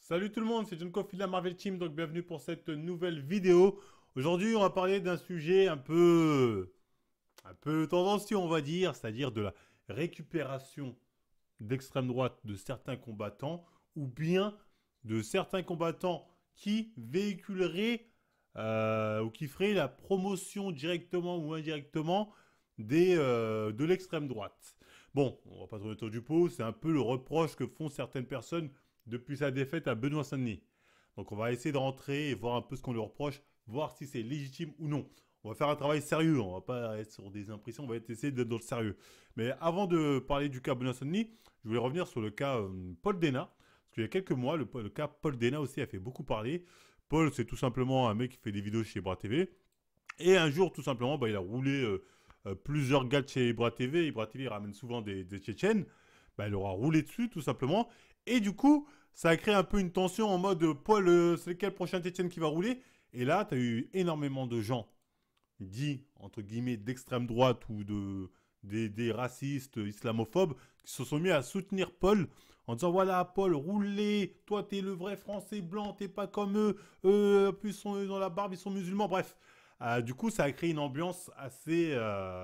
Salut tout le monde, c'est John Coffey de la Marvel Team, donc bienvenue pour cette nouvelle vidéo. Aujourd'hui, on va parler d'un sujet un peu tendancieux, on va dire, c'est-à-dire de la récupération d'extrême droite de certains combattants ou bien de certains combattants qui véhiculeraient ou qui feraient la promotion directement ou indirectement de l'extrême droite. Bon, on va pas tourner autour du pot, c'est un peu le reproche que font certaines personnes depuis sa défaite à Benoît Saint-Denis. Donc on va essayer de rentrer et voir un peu ce qu'on lui reproche, voir si c'est légitime ou non. On va faire un travail sérieux, on va pas être sur des impressions, on va essayer d'être dans le sérieux. Mais avant de parler du cas Benoît Saint-Denis, je voulais revenir sur le cas Paul Dena. Parce qu'il y a quelques mois, le cas Paul Dena aussi a fait beaucoup parler. Paul, c'est tout simplement un mec qui fait des vidéos chez Bras TV. Et un jour, tout simplement, il a roulé plusieurs gars de chez Ibra TV. Ibra TV ramène souvent des Tchétchènes. Il aura roulé dessus, tout simplement. Et du coup, ça a créé un peu une tension en mode Paul, c'est quel prochain Tchétchène qui va rouler? Et là, tu as eu énormément de gens dits, entre guillemets, d'extrême droite ou des racistes islamophobes qui se sont mis à soutenir Paul en disant voilà, Paul, roulez, toi, t'es le vrai français blanc, t'es pas comme eux, en plus, ils sont dans la barbe, ils sont musulmans, bref. Du coup, ça a créé une ambiance assez.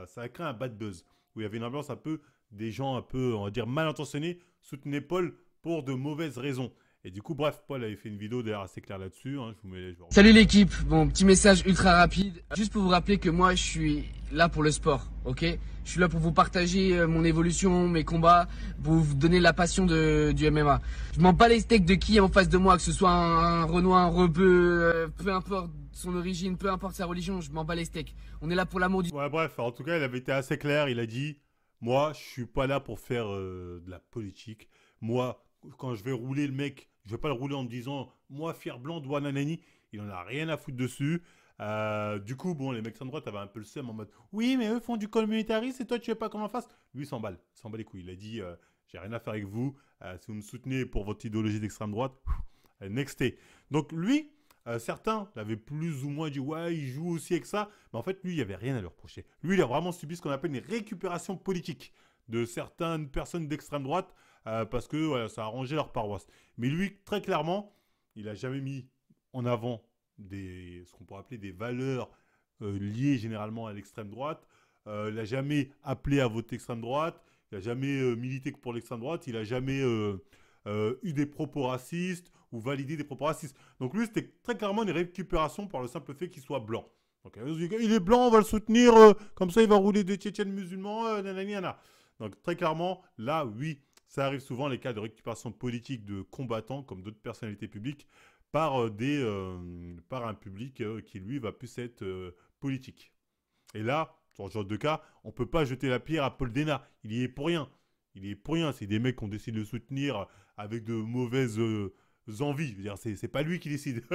Ça a créé un bad buzz où il y avait une ambiance un peu des gens un peu, on va dire, mal intentionnés soutenaient Paul pour de mauvaises raisons. Et du coup, bref, Paul avait fait une vidéo d'ailleurs assez claire là-dessus. Hein, je vous Salut l'équipe, bon petit message ultra rapide, juste pour vous rappeler que moi je suis là pour le sport, ok? Je suis là pour vous partager mon évolution, mes combats, pour vous donner la passion du MMA. Je m'en bats les steaks de qui est en face de moi, que ce soit un Renoir, un Rebeu, peu importe son origine, peu importe sa religion, je m'en bats les steaks. On est là pour l'amour du... Ouais, bref, en tout cas, il avait été assez clair. Il a dit moi, je suis pas là pour faire de la politique. Moi, quand je vais rouler le mec, je vais pas le rouler en me disant moi, fier blanc, doigt nanani. Il en a rien à foutre dessus. Du coup, bon, les mecs de droite avaient un peu le seum en mode oui, mais eux font du communautarisme et toi, tu veux pas qu'on en fasse. Lui, il s'en bat les couilles. Il a dit j'ai rien à faire avec vous. Si vous me soutenez pour votre idéologie d'extrême droite, nexté. Donc, lui, certains l'avaient plus ou moins dit ouais, il joue aussi avec ça. Mais en fait, lui, il n'y avait rien à lui reprocher. Lui, il a vraiment subi ce qu'on appelle une récupération politique de certaines personnes d'extrême droite parce que voilà, ça a arrangé leur paroisse. Mais lui, très clairement, il n'a jamais mis en avant ce qu'on pourrait appeler des valeurs liées généralement à l'extrême droite. Il n'a jamais appelé à voter extrême droite. Il n'a jamais milité pour l'extrême droite. Il n'a jamais eu des propos racistes ou validé des propos racistes. Donc lui, c'était très clairement une récupération par le simple fait qu'il soit blanc. Donc il est blanc, on va le soutenir, comme ça il va rouler des Tchétchènes musulmans, nanana. Donc très clairement, là, oui, ça arrive souvent les cas de récupération politique de combattants, comme d'autres personnalités publiques, par un public qui, lui, va plus être politique. Et là, dans ce genre de cas, on ne peut pas jeter la pierre à Paul Dena. Il y est pour rien. Il y est pour rien. C'est des mecs qui ont décidé de le soutenir avec de mauvaises envies. Je veux dire, c'est pas lui qui décide.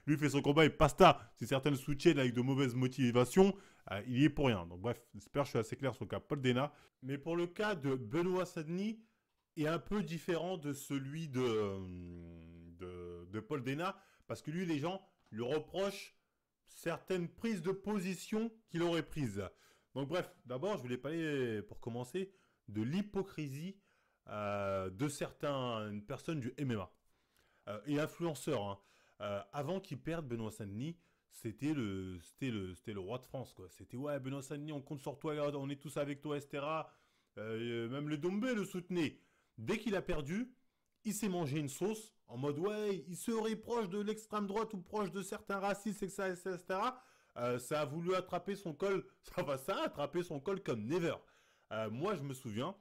Lui fait son combat et basta. Si certains le soutiennent avec de mauvaises motivations, il y est pour rien. Donc bref, j'espère que je suis assez clair sur le cas Paul Dena. Mais pour le cas de Benoît Saint-Denis, est un peu différent de celui de Paul Dena, parce que lui, les gens lui reprochent certaines prises de position qu'il aurait prises. Donc bref, d'abord, je voulais parler, pour commencer, de l'hypocrisie de certaines personnes du MMA et influenceurs. Hein. Avant qu'ils perdent Benoît Saint-Denis, c'était le roi de France. Quoi. C'était ouais, Benoît Saint-Denis, on compte sur toi, on est tous avec toi, etc. Même le Dombé le soutenait. Dès qu'il a perdu, il s'est mangé une sauce en mode ouais, il serait proche de l'extrême droite ou proche de certains racistes, etc. Ça a voulu attraper son col, ça a attrapé son col comme never. Moi, je me souviens,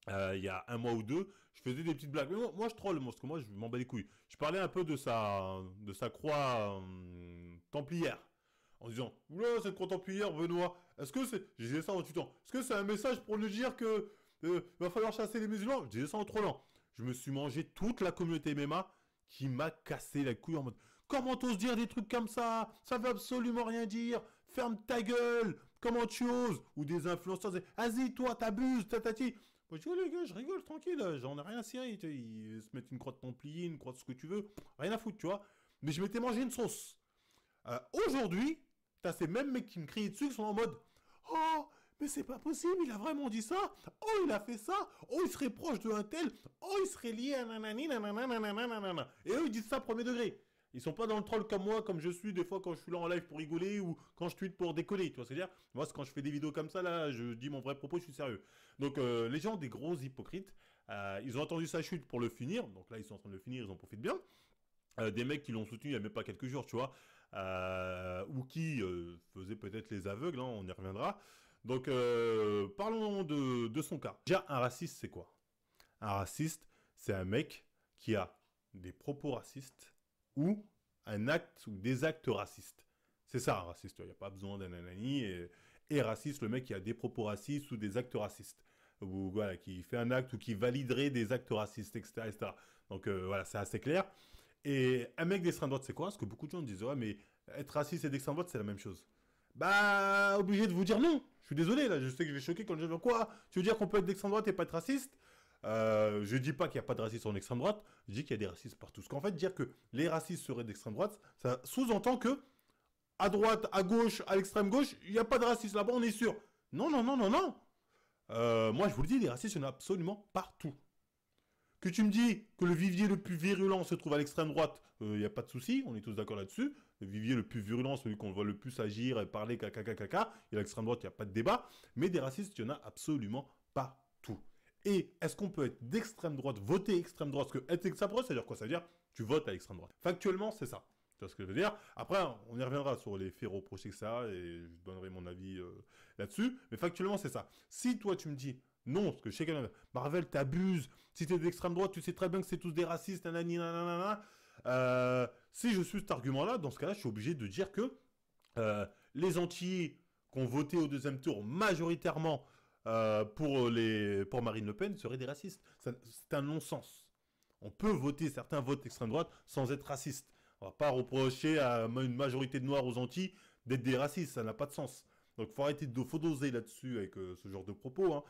il y a un mois ou deux, je faisais des petites blagues. Mais moi je troll, parce que moi, je m'en bats les couilles. Je parlais un peu de sa croix templière. En disant, oula, cette croix templière, Benoît, est-ce que c'est... Je disais ça en tutant. Est-ce que c'est un message pour nous dire que va falloir chasser les musulmans? Je disais ça en trollant. Je me suis mangé toute la communauté MMA qui m'a cassé la couille en mode comment t'oses dire des trucs comme ça? Ça veut absolument rien dire. Ferme ta gueule. Comment tu oses? Ou des influenceurs disaient vas-y, toi, t'abuses, tatati. Moi, je dis, oh, les gars, je rigole, tranquille, j'en ai rien à cirer. Ils se mettent une croix de Templier, une croix de ce que tu veux. Rien à foutre, tu vois. Mais je m'étais mangé une sauce. Aujourd'hui, t'as ces mêmes mecs qui me crient dessus qui sont en mode oh, mais c'est pas possible, il a vraiment dit ça. Oh, il a fait ça. Oh, il serait proche de un tel. Oh, il serait lié à nanani, nanana, nanana, nanana. Et eux, ils disent ça premier degré. Ils sont pas dans le troll comme moi, comme je suis des fois quand je suis là en live pour rigoler ou quand je tweete pour décoller. Tu vois ce que je veux dire? Moi, c'est quand je fais des vidéos comme ça, là, je dis mon vrai propos, je suis sérieux. Donc, les gens, des gros hypocrites, ils ont attendu sa chute pour le finir. Donc là, ils sont en train de le finir, ils en profitent bien. Des mecs qui l'ont soutenu il n'y a même pas quelques jours, tu vois, ou qui faisaient peut-être les aveugles, hein, on y reviendra. Donc, parlons de son cas. Déjà, un raciste, c'est quoi? Un raciste, c'est un mec qui a des propos racistes ou un acte ou des actes racistes. C'est ça, un raciste. Il n'y a pas besoin d'un nanani. Et raciste, le mec qui a des propos racistes ou des actes racistes. Ou voilà, qui fait un acte ou qui validerait des actes racistes, etc. etc. Donc, voilà, c'est assez clair. Et un mec d'extrême droite, c'est quoi? Parce que beaucoup de gens disent, ouais, mais être raciste et d'extrême droite, c'est la même chose. Bah, obligé de vous dire non. Je suis désolé, là, je sais que je vais choquer quand je dis quoi. Tu veux dire qu'on peut être d'extrême droite et pas être raciste? Je dis pas qu'il n'y a pas de racisme en extrême droite, je dis qu'il y a des racistes partout. Parce qu'en fait, dire que les racistes seraient d'extrême droite, ça sous-entend que à droite, à gauche, à l'extrême gauche, il n'y a pas de racisme là-bas, on est sûr. Non, non, non, non, non. Moi, je vous le dis, les racistes, il y en a absolument partout. Que tu me dis que le vivier le plus virulent se trouve à l'extrême droite, il n'y a pas de souci, on est tous d'accord là-dessus. Le vivier le plus virulent, celui qu'on voit le plus agir et parler caca caca caca, et à l'extrême droite, il n'y a pas de débat. Mais des racistes, il y en a absolument partout. Et est-ce qu'on peut être d'extrême droite, voter extrême droite? Parce que être extrême droite, ça veut dire quoi? Ça veut dire tu votes à l'extrême droite. Factuellement, c'est ça. Tu vois ce que je veux dire? Après, on y reviendra sur les faits reprochés que ça, et je donnerai mon avis là-dessus. Mais factuellement, c'est ça. Si toi, tu me dis, non, parce que chez quelqu'un, Marvel, t'abuses. Si t'es d'extrême droite, tu sais très bien que c'est tous des racistes, nanani, nanana. Si je suis cet argument-là, dans ce cas-là, je suis obligé de dire que les entiers qui ont voté au deuxième tour majoritairement pour Marine Le Pen seraient des racistes. C'est un non-sens. On peut voter certains votes extrême droite sans être raciste. On va pas reprocher à une majorité de noirs aux Antilles d'être des racistes, ça n'a pas de sens. Donc faut doser là-dessus avec ce genre de propos. Hein.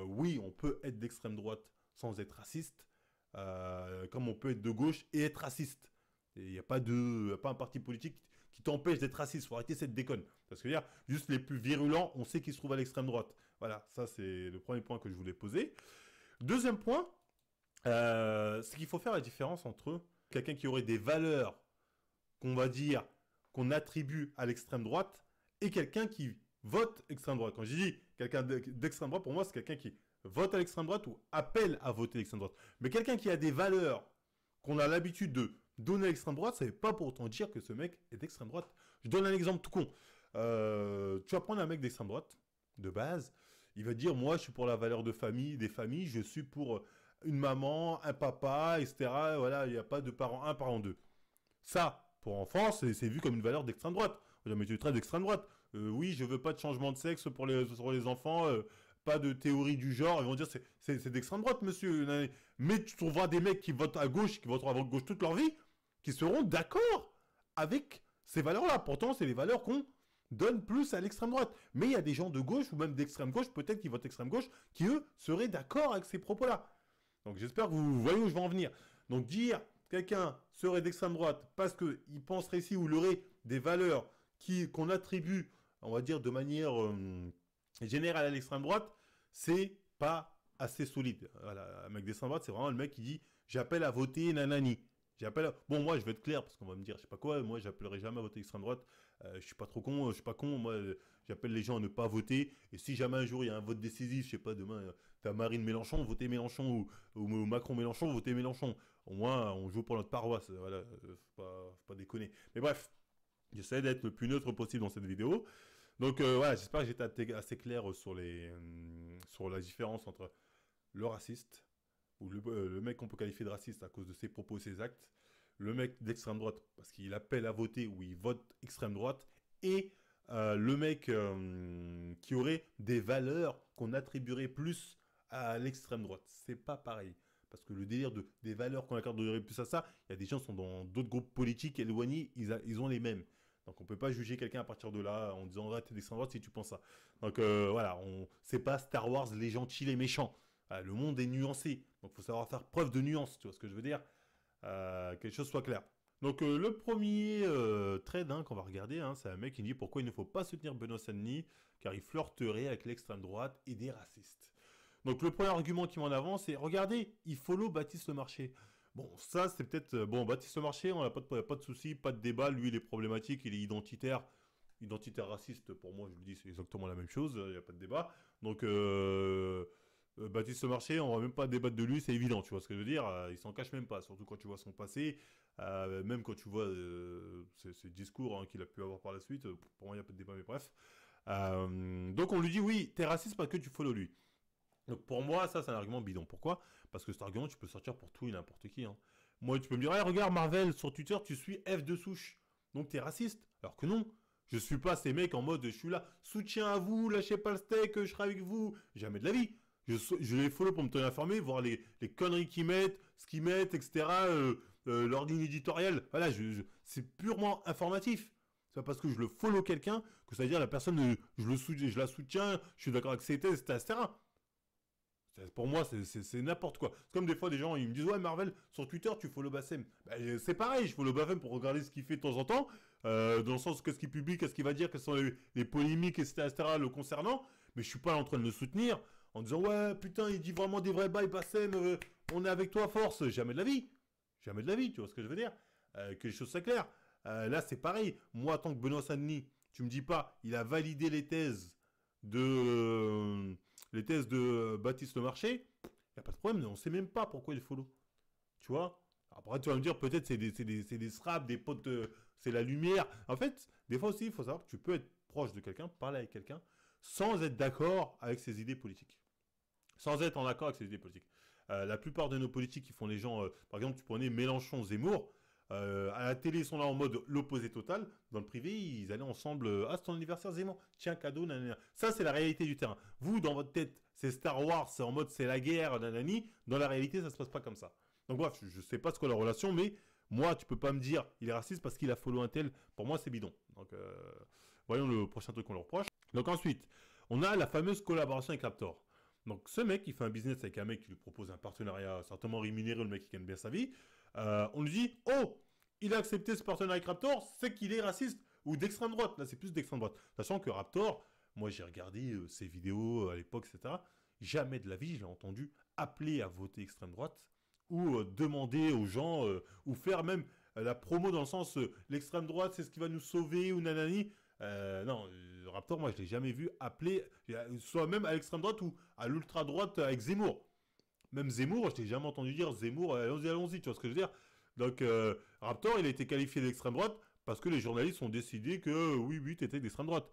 Oui, on peut être d'extrême droite sans être raciste, comme on peut être de gauche et être raciste. Il n'y a pas un parti politique qui t'empêche d'être raciste. Faut arrêter cette déconne. Parce que juste les plus virulents, on sait qu'ils se trouvent à l'extrême droite. Voilà, ça c'est le premier point que je voulais poser. Deuxième point, c'est qu'il faut faire la différence entre quelqu'un qui aurait des valeurs qu'on va dire qu'on attribue à l'extrême droite et quelqu'un qui vote extrême droite. Quand je dis quelqu'un d'extrême droite, pour moi, c'est quelqu'un qui vote à l'extrême droite ou appelle à voter à l'extrême droite. Mais quelqu'un qui a des valeurs qu'on a l'habitude de donner à l'extrême droite, ça ne veut pas pour autant dire que ce mec est d'extrême droite. Je donne un exemple tout con. Tu vas prendre un mec d'extrême droite, de base, il va dire, moi, je suis pour la valeur de famille, des familles, je suis pour une maman, un papa, etc. Voilà, il n'y a pas de parent 1, parent 2. Ça, pour enfants, c'est vu comme une valeur d'extrême droite. On va dire, mais tu es très d'extrême droite. Oui, je veux pas de changement de sexe pour les enfants, pas de théorie du genre. Ils vont dire c'est d'extrême droite, monsieur. Mais tu trouveras des mecs qui votent à gauche, qui voteront à gauche toute leur vie, qui seront d'accord avec ces valeurs-là. Pourtant, c'est les valeurs qu'on donne plus à l'extrême droite. Mais il y a des gens de gauche ou même d'extrême gauche, peut-être qui votent extrême gauche, qui eux seraient d'accord avec ces propos-là. Donc j'espère que vous voyez où je vais en venir. Donc dire quelqu'un serait d'extrême droite parce qu'il penserait ici ou il aurait des valeurs qu'on attribue, on va dire, de manière générale à l'extrême droite, c'est pas assez solide. Voilà, un mec d'extrême droite, c'est vraiment le mec qui dit j'appelle à voter nanani. Bon, moi, je vais être clair parce qu'on va me dire, je sais pas quoi, moi, j'appellerai jamais à voter extrême droite. Je suis pas trop con, je suis pas con. Moi, j'appelle les gens à ne pas voter. Et si jamais un jour il y a un vote décisif, je sais pas, demain, t'as Marine Mélenchon, votez Mélenchon ou Macron Mélenchon, votez Mélenchon. Au moins, on joue pour notre paroisse. Voilà, faut pas déconner. Mais bref, j'essaie d'être le plus neutre possible dans cette vidéo. Donc voilà, j'espère que j'étais assez clair sur la différence entre le raciste, ou le mec qu'on peut qualifier de raciste à cause de ses propos et ses actes, le mec d'extrême droite parce qu'il appelle à voter ou il vote extrême droite, et le mec qui aurait des valeurs qu'on attribuerait plus à l'extrême droite. C'est pas pareil. Parce que le délire des valeurs qu'on accorderait plus à ça, il y a des gens qui sont dans d'autres groupes politiques éloignés, ils ont les mêmes. Donc on ne peut pas juger quelqu'un à partir de là en disant ah, t'es d'extrême droite si tu penses ça. Donc voilà, c'est pas Star Wars les gentils, les méchants. Le monde est nuancé. Donc il faut savoir faire preuve de nuance, tu vois ce que je veux dire, quelque chose soit clair. Donc le premier trade qu'on va regarder, c'est un mec qui dit pourquoi il ne faut pas soutenir Benoît Saint-Denis, car il flirterait avec l'extrême droite et des racistes. Donc le premier argument qui met en avant, c'est regardez, il follow Baptiste Lemarché. Bon, ça c'est peut-être... bon, Baptiste Lemarché, on n'a pas de souci, pas de débat, lui il est problématique, il est identitaire. Identitaire raciste, pour moi, je le dis, c'est exactement la même chose, il n'y a pas de débat. Donc, Baptiste Lemarché, on va même pas débattre de lui, c'est évident, tu vois ce que je veux dire. Il s'en cache même pas, surtout quand tu vois son passé, même quand tu vois ses discours qu'il a pu avoir par la suite. Pour moi, il n'y a pas de débat, mais bref. Donc, on lui dit oui, t'es raciste parce que tu follow lui. Donc, pour moi, ça, c'est un argument bidon. Pourquoi? Parce que cet argument, tu peux sortir pour tout et n'importe qui. Hein. Moi, tu peux me dire, hey, regarde Marvel sur Twitter, tu suis F de souche, donc t'es raciste. Alors que non. Je suis pas ces mecs en mode je suis là, soutien à vous, lâchez pas le steak, je serai avec vous. Jamais de la vie. Je les follow pour me tenir informé, voir les conneries qu'ils mettent, ce qu'ils mettent, etc. Leur ligne éditoriale. Voilà, c'est purement informatif. C'est pas parce que je le follow quelqu'un que ça veut dire la personne, je la soutiens, je suis d'accord avec ses thèses, etc. Pour moi, c'est n'importe quoi. C'est comme des fois des gens, ils me disent ouais Marvel, sur Twitter tu follow Bassem. Ben, c'est pareil, je follow Bassem pour regarder ce qu'il fait de temps en temps, dans le sens qu'est-ce qu'il publie, qu'est-ce qu'il va dire, quelles sont les polémiques, etc., le concernant. Mais je suis pas en train de le soutenir en disant ouais putain il dit vraiment des vrais bails Bassem, on est avec toi force. Jamais de la vie. Jamais de la vie, tu vois ce que je veux dire. Que les choses soient claires. Là c'est pareil. Moi en tant que Benoît Saint-Denis, tu me dis pas, il a validé les thèses de Baptiste Lemarché, il n'y a pas de problème, on ne sait même pas pourquoi il follow. Tu vois. Après, tu vas me dire, peut-être c'est des straps, des potes, c'est la lumière. En fait, des fois aussi, il faut savoir que tu peux être proche de quelqu'un, parler avec quelqu'un, sans être d'accord avec ses idées politiques. Sans être en accord avec ses idées politiques. La plupart de nos politiques qui font les gens, par exemple, tu prenais Mélenchon, Zemmour, à la télé, ils sont là en mode l'opposé total. Dans le privé, ils allaient ensemble. Ah, c'est ton anniversaire, Zemmour. Tiens, cadeau, nanana. Ça, c'est la réalité du terrain. Vous, dans votre tête, c'est Star Wars, c'est en mode c'est la guerre, nanani. Dans la réalité, ça se passe pas comme ça. Donc, bref, je sais pas ce qu'est la relation, mais moi, tu peux pas me dire il est raciste parce qu'il a follow un tel. Pour moi, c'est bidon. Donc, voyons le prochain truc qu'on leur reproche. Donc, ensuite, on a la fameuse collaboration avec Raptor. Donc, ce mec, il fait un business avec un mec qui lui propose un partenariat certainement rémunéré, le mec qui gagne bien sa vie. On lui dit oh, il a accepté ce partenariat avec Raptor, c'est qu'il est raciste ou d'extrême droite. Là, c'est plus d'extrême droite. Sachant que Raptor, moi j'ai regardé ses vidéos à l'époque, etc. Jamais de la vie, je l'ai entendu appeler à voter extrême droite ou demander aux gens ou faire même la promo dans le sens l'extrême droite, c'est ce qui va nous sauver ou nanani. Non, Raptor, moi je l'ai jamais vu appeler, soit même à l'extrême droite ou à l'ultra droite avec Zemmour. Même Zemmour, je t'ai jamais entendu dire Zemmour, allons-y, allons-y, tu vois ce que je veux dire. Donc Raptor, il a été qualifié d'extrême droite parce que les journalistes ont décidé que oui, t'étais d'extrême droite.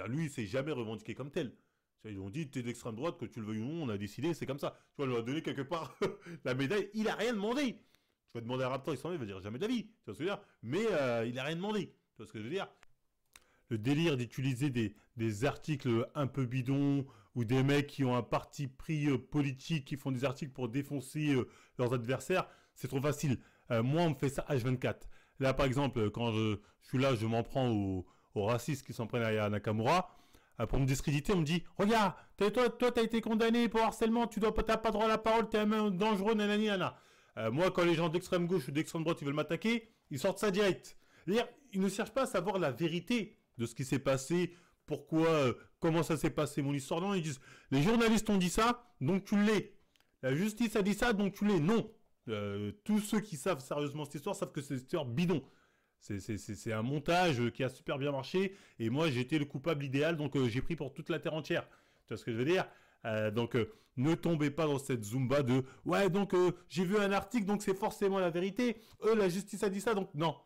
Lui, il s'est jamais revendiqué comme tel. Ils ont dit, t'es d'extrême droite, que tu le veuilles ou non, on a décidé, c'est comme ça. Tu vois, on lui a donné quelque part la médaille, il a rien demandé. Tu vas demander à Raptor, il s'en va, il va dire jamais de la vie, tu vois ce que je veux dire. Mais il a rien demandé, tu vois ce que je veux dire. Le délire d'utiliser des articles un peu bidons ou des mecs qui ont un parti pris politique, qui font des articles pour défoncer leurs adversaires, c'est trop facile. Moi, on me fait ça H24. Là, par exemple, quand je suis là, je m'en prends aux racistes qui s'en prennent à Nakamura. Pour me discréditer, on me dit regarde, toi, t'as été condamné pour harcèlement, t'as pas droit à la parole, t'es un mec dangereux, nanani, nana. Moi, quand les gens d'extrême gauche ou d'extrême droite ils veulent m'attaquer, ils sortent ça direct. C'est-à-dire, ils ne cherchent pas à savoir la vérité de ce qui s'est passé, pourquoi, comment ça s'est passé, mon histoire. Non, ils disent les journalistes ont dit ça, donc tu l'es. La justice a dit ça, donc tu l'es. Non. Tous ceux qui savent sérieusement cette histoire savent que c'est une histoire bidon. C'est un montage qui a super bien marché et moi j'étais le coupable idéal donc j'ai pris pour toute la terre entière. Tu vois ce que je veux dire? Donc ne tombez pas dans cette zumba de ouais donc j'ai vu un article donc c'est forcément la vérité. La justice a dit ça donc non.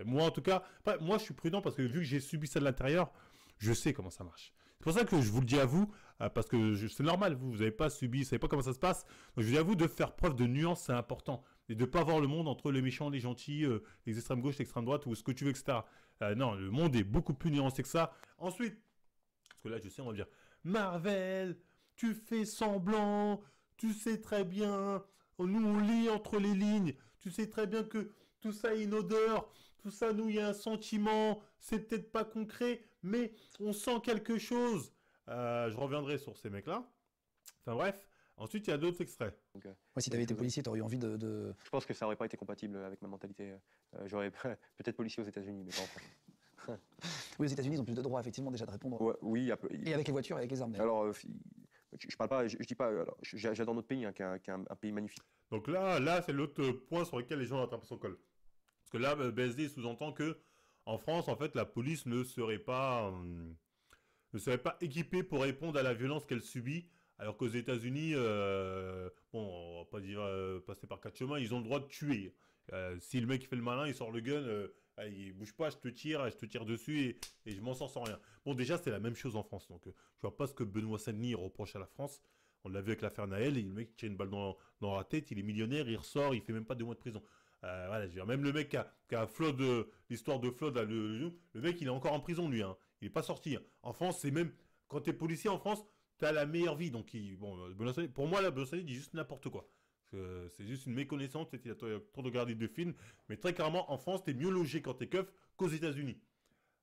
Moi en tout cas, moi je suis prudent parce que vu que j'ai subi ça de l'intérieur, je sais comment ça marche. C'est pour ça que je vous le dis à vous, parce que c'est normal, vous n'avez pas subi, vous savez pas comment ça se passe. Donc je dis à vous de faire preuve de nuance, c'est important. Et de ne pas voir le monde entre les méchants, les gentils, les extrêmes gauche, l'extrême droite, ou ce que tu veux, etc. Non, le monde est beaucoup plus nuancé que ça. Ensuite, parce que là je sais, on va dire, Marvel, tu fais semblant, tu sais très bien, nous on lit entre les lignes, tu sais très bien que tout ça a une odeur, tout ça, nous, il y a un sentiment, c'est peut-être pas concret, mais on sent quelque chose. Je reviendrai sur ces mecs-là. Enfin bref, Ensuite, il y a d'autres extraits. Donc, Ouais, si t'avais été policier, t'aurais eu envie de... je pense que ça n'aurait pas été compatible avec ma mentalité. J'aurais peut-être policier aux États-Unis, mais pas en France. Oui, aux États-Unis, ils ont plus de droits, effectivement, déjà de répondre. Ouais, oui, Et avec les voitures et avec les armes. d'ailleurs. alors, je parle pas, je dis pas. Alors, j'adore notre pays, hein, qui est un pays magnifique. Donc là c'est l'autre point sur lequel les gens attrapent son col. Parce que là, BSD sous-entend que en France, en fait, la police ne serait pas équipée pour répondre à la violence qu'elle subit, alors qu'aux États-Unis, bon, on va pas dire passer par quatre chemins, ils ont le droit de tuer. Si le mec fait le malin, il sort le gun, il bouge pas, je te tire dessus et je m'en sors sans rien. Bon, déjà, c'est la même chose en France. Donc, je vois pas ce que Benoît Saint-Denis reproche à la France. On l'a vu avec l'affaire Naël, et le mec tire une balle dans la tête, il est millionnaire, il ressort, il fait même pas 2 mois de prison. Voilà, je veux dire, même le mec qui a Flood, l'histoire de Flood, là, le mec, il est encore en prison, lui. Hein. Il est pas sorti. Hein. En France, c'est même... Quand t'es policier en France, t'as la meilleure vie. Donc, pour moi, là, Benoît Saint-Denis dit juste n'importe quoi. C'est juste une méconnaissance, il a trop regardé de films. Mais très clairement, en France, t'es mieux logé quand t'es keuf qu'aux États-Unis.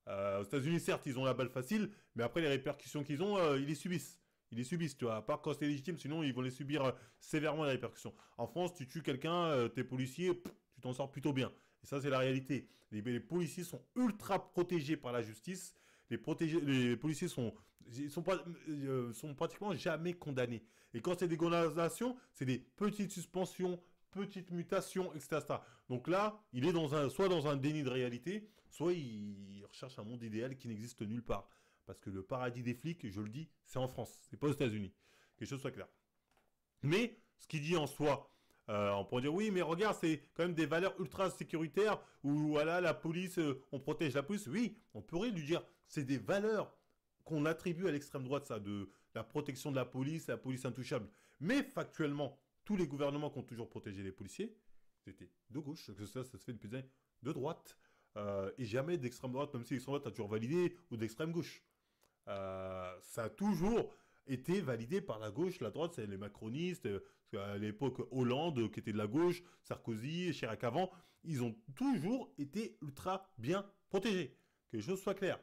Aux États-Unis, certes, ils ont la balle facile, mais après, les répercussions qu'ils ont, ils les subissent. Ils les subissent, tu vois, à part quand c'est légitime, sinon ils vont les subir sévèrement les répercussions. En France, tu tues quelqu'un, t'es policier, tu t'en sors plutôt bien. Et ça, c'est la réalité. Les policiers sont ultra protégés par la justice. Les policiers sont pratiquement jamais condamnés. Et quand c'est des condamnations, c'est des petites suspensions, petites mutations, etc. Donc là, il est soit dans un déni de réalité, soit il recherche un monde idéal qui n'existe nulle part. Parce que le paradis des flics, je le dis, c'est en France, c'est pas aux États-Unis. Que les choses soient claires. Mais ce qu'il dit en soi, on pourrait dire oui, mais regarde, c'est quand même des valeurs ultra sécuritaires où voilà, la police, on protège la police. Oui, on pourrait lui dire, c'est des valeurs qu'on attribue à l'extrême droite, ça, de la protection de la police intouchable. Mais factuellement, tous les gouvernements qui ont toujours protégé les policiers, c'était de gauche, que ça se fait depuis des années, de droite, et jamais d'extrême droite, même si l'extrême droite a toujours validé, ou d'extrême gauche. Ça a toujours été validé par la gauche, la droite, c'est les macronistes, à l'époque Hollande qui était de la gauche, Sarkozy, Chirac avant, ils ont toujours été ultra bien protégés. Que les choses soient claires.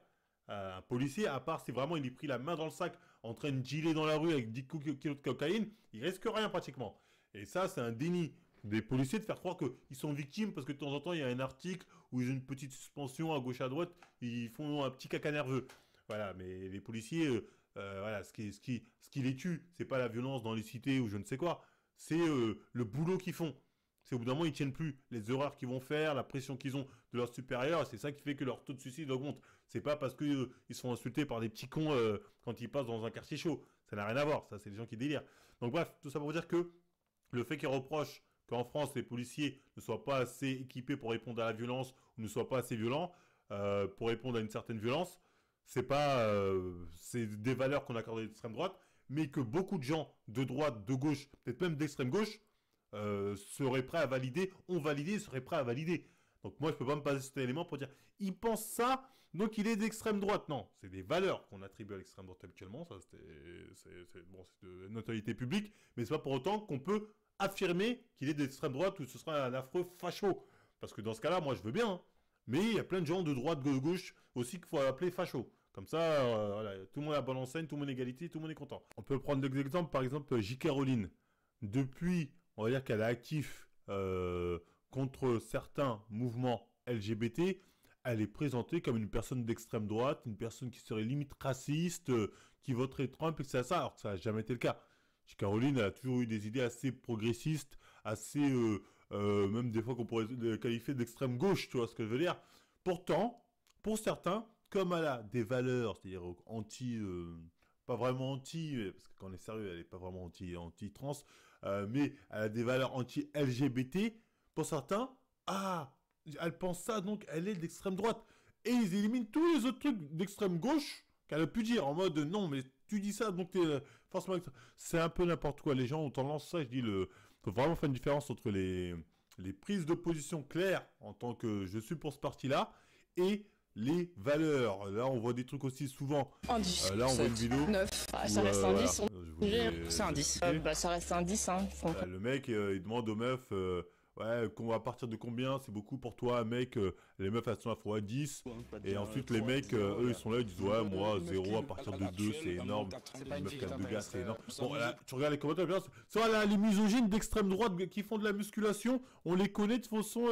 Un policier, à part si vraiment il est pris la main dans le sac en train de dealer dans la rue avec 10 kilos de cocaïne, il risque rien pratiquement. Et ça, c'est un déni des policiers de faire croire qu'ils sont victimes parce que de temps en temps, il y a un article où ils ont une petite suspension à gauche à droite, ils font un petit caca nerveux. Voilà, mais les policiers, voilà, ce qui les tue, c'est pas la violence dans les cités ou je ne sais quoi, c'est le boulot qu'ils font. C'est au bout d'un moment, ils tiennent plus les erreurs qu'ils vont faire, la pression qu'ils ont de leurs supérieurs, et c'est ça qui fait que leur taux de suicide augmente. C'est pas parce qu'ils ils sont insultés par des petits cons quand ils passent dans un quartier chaud. Ça n'a rien à voir, ça, c'est des gens qui délirent. Donc bref, tout ça pour vous dire que le fait qu'ils reprochent qu'en France, les policiers ne soient pas assez équipés pour répondre à la violence ou ne soient pas assez violents pour répondre à une certaine violence, c'est des valeurs qu'on accorde à l'extrême droite, mais que beaucoup de gens de droite, de gauche, peut-être même d'extrême gauche, seraient prêts à valider, ont validé, seraient prêts à valider. Donc moi, je peux pas me baser sur cet élément pour dire, il pense ça, donc il est d'extrême droite. Non, c'est des valeurs qu'on attribue à l'extrême droite habituellement, ça c'est de notoriété publique, mais c'est pas pour autant qu'on peut affirmer qu'il est d'extrême droite ou ce sera un affreux facho. Parce que dans ce cas-là, moi je veux bien, hein. Mais il y a plein de gens de droite, de gauche aussi qu'il faut appeler facho. Comme ça, voilà, tout le monde a bonne enseigne, tout le monde est égalité, tout le monde est content. On peut prendre des exemples, par exemple, J.K. Rowling. Depuis, on va dire qu'elle est active contre certains mouvements LGBT, elle est présentée comme une personne d'extrême droite, une personne qui serait limite raciste, qui voterait Trump, et c'est ça, alors que ça n'a jamais été le cas. J.K. Rowling a toujours eu des idées assez progressistes, assez... même des fois qu'on pourrait qualifier d'extrême gauche, tu vois ce que je veux dire. Pourtant, pour certains, comme elle a des valeurs, c'est-à-dire pas vraiment anti, parce que quand on est sérieux, elle n'est pas vraiment anti-trans, mais elle a des valeurs anti-LGBT, pour certains, elle pense ça, donc elle est d'extrême droite. Et ils éliminent tous les autres trucs d'extrême gauche qu'elle a pu dire, en mode, non, mais tu dis ça, donc t'es forcément... C'est un peu n'importe quoi, les gens ont tendance, ça, je dis, faut vraiment faire une différence entre les prises de position claires, en tant que je suis pour ce parti-là, et les valeurs. Là, on voit des trucs aussi souvent. Un 10. Là, on voit une vidéo. 9. Ça reste un 10. Voilà, C'est un 10. Ça reste un 10, hein. le mec, il demande aux meufs, ouais, à partir de combien c'est beaucoup pour toi, mec, les meufs elles sont à 10. Et ensuite les mecs, eux ils sont là, ils disent ouais, moi 0 à partir de 2 c'est énorme. Les meufs 4 de gars c'est énorme. Bon, là, tu regardes les commentaires, ça là, les misogynes d'extrême droite qui font de la musculation, on les connaît de toute façon.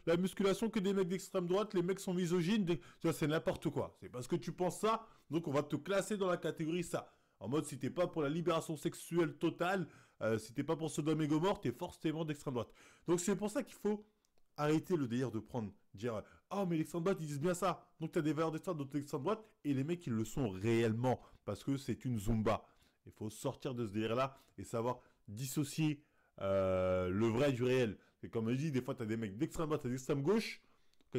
La musculation que des mecs d'extrême droite, les mecs sont misogynes, c'est n'importe quoi. C'est parce que tu penses ça, donc on va te classer dans la catégorie ça. En mode, si t'es pas pour la libération sexuelle totale, si t'es pas pour Sodome et Gomorrhe, t'es forcément d'extrême droite. Donc c'est pour ça qu'il faut arrêter le délire de dire oh mais l'extrême droite ils disent bien ça, donc t'as des valeurs d'extrême droite, et les mecs ils le sont réellement, parce que c'est une zumba. Il faut sortir de ce délire là et savoir dissocier le vrai du réel. Et comme je dis, des fois t'as des mecs d'extrême droite et d'extrême gauche,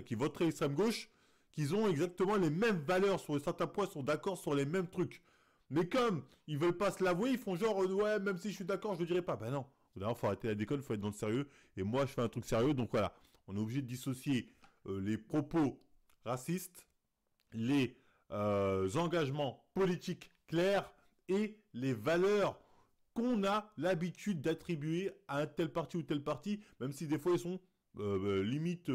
qui voteraient extrême gauche, qui ont exactement les mêmes valeurs sur certains points, sont d'accord sur les mêmes trucs. Mais comme ils veulent pas se l'avouer, ils font genre ouais, même si je suis d'accord, je le dirai pas. Ben non. D'ailleurs, faut arrêter la déconne, faut être dans le sérieux. Et moi, je fais un truc sérieux, donc voilà. On est obligé de dissocier les propos racistes, les engagements politiques clairs et les valeurs qu'on a l'habitude d'attribuer à un tel parti ou tel parti, même si des fois ils sont limite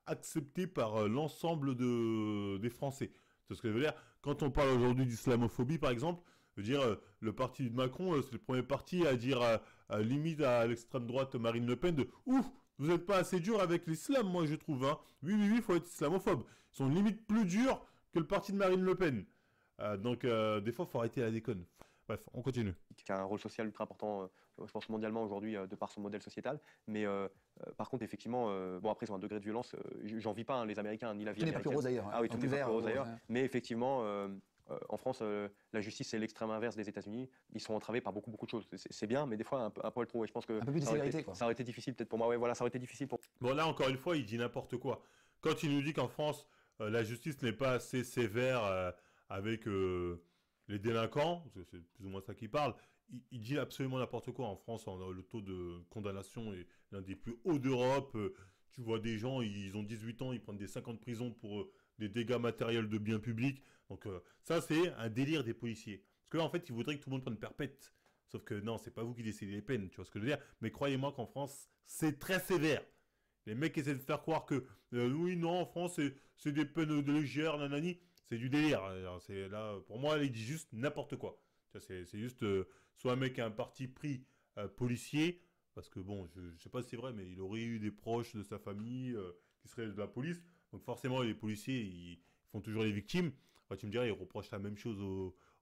acceptés par l'ensemble des Français. C'est ce que je veux dire. Quand on parle aujourd'hui d'islamophobie, par exemple, je veux dire, le parti de Macron, c'est le premier parti à dire limite à l'extrême droite Marine Le Pen de « Ouf, vous n'êtes pas assez dur avec l'islam, moi je trouve. Hein. Oui, il faut être islamophobe. » Ils sont limite plus durs que le parti de Marine Le Pen. Donc, des fois, il faut arrêter la déconne. Bref, on continue. Qui a un rôle social ultra important, je pense mondialement aujourd'hui, de par son modèle sociétal. Mais par contre, effectivement, bon après, ils ont un degré de violence. J'en vis pas, hein, les Américains, ni la vie Tout n'est américaine. pas que rose d'ailleurs. Ah oui, tout n'est pas que rose d'ailleurs. Hein. Mais effectivement, en France, la justice, c'est l'extrême inverse des États-Unis. Ils sont entravés par beaucoup de choses. C'est bien, mais des fois, un poil trop. Et je pense que un peu plus de sévérité, quoi. Ça aurait été difficile peut-être pour moi. Ouais, voilà, ça aurait été difficile pour. Bon, là, encore une fois, il dit n'importe quoi. Quand il nous dit qu'en France, la justice n'est pas assez sévère avec les délinquants, c'est plus ou moins ça qu'il parle, il dit absolument n'importe quoi. En France, on a le taux de condamnation est l'un des plus hauts d'Europe. Tu vois des gens, ils ont 18 ans, ils prennent des 5 ans de prison pour des dégâts matériels de biens publics. Donc ça, c'est un délire des policiers. Parce que là, en fait, ils voudraient que tout le monde prenne perpète. Sauf que non, c'est pas vous qui décidez les peines, tu vois ce que je veux dire. Mais croyez-moi qu'en France, c'est très sévère. Les mecs essaient de faire croire que oui, non, en France, c'est des peines de légère, nanani. C'est du délire. C'est là, pour moi, il dit juste n'importe quoi. C'est juste soit un mec a un parti pris policier, parce que bon, je sais pas si c'est vrai, mais il aurait eu des proches de sa famille qui seraient de la police. Donc forcément, les policiers, ils font toujours les victimes. Enfin, tu me dirais, ils reprochent la même chose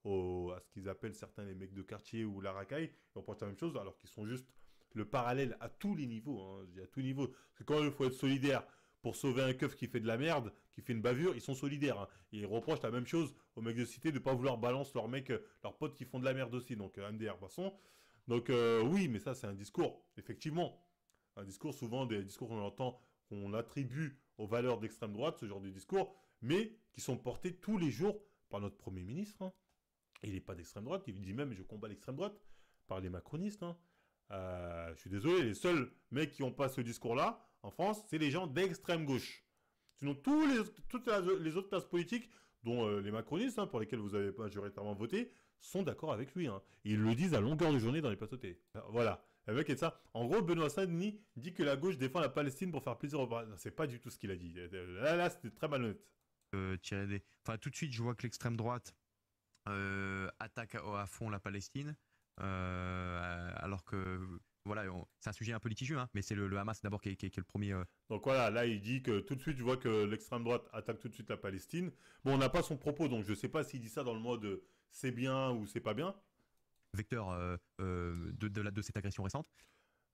à ce qu'ils appellent certains les mecs de quartier ou la racaille. Ils reprochent la même chose, alors qu'ils sont juste le parallèle à tous les niveaux. Hein, à tous les niveaux. Parce que quand il faut être solidaire pour sauver un keuf qui fait de la merde, qui fait une bavure, ils sont solidaires. Hein. Et ils reprochent la même chose aux mecs de cité de ne pas vouloir balancer leurs mecs, leurs potes qui font de la merde aussi. Donc MDR, passons. Donc oui, mais ça c'est un discours, effectivement. Un discours, souvent des discours qu'on entend, qu'on attribue aux valeurs d'extrême droite, ce genre de discours, mais qui sont portés tous les jours par notre Premier ministre. Hein. Il n'est pas d'extrême droite, il dit même je combats l'extrême droite, par les macronistes. Hein. Je suis désolé, les seuls mecs qui n'ont pas ce discours-là, en France, c'est les gens d'extrême gauche. Sinon, toutes les autres classes politiques, dont les macronistes, hein, pour lesquels vous avez majoritairement voté, sont d'accord avec lui. Hein. Ils le disent à longueur de journée dans les plateaux télé. Voilà. Le mec est ça. En gros, Benoît Saint-Denis dit que la gauche défend la Palestine pour faire plaisir aux Palestiniens. C'est pas du tout ce qu'il a dit. Là, c'était très malhonnête. Enfin, tout de suite, je vois que l'extrême droite attaque à fond la Palestine, alors que voilà, c'est un sujet un peu litigieux, hein, mais c'est le Hamas d'abord qui est le premier. Donc voilà, là il dit que tout de suite, je vois que l'extrême droite attaque tout de suite la Palestine. Bon, on n'a pas son propos, donc je ne sais pas s'il dit ça dans le mode c'est bien ou c'est pas bien. Vecteur de cette agression récente.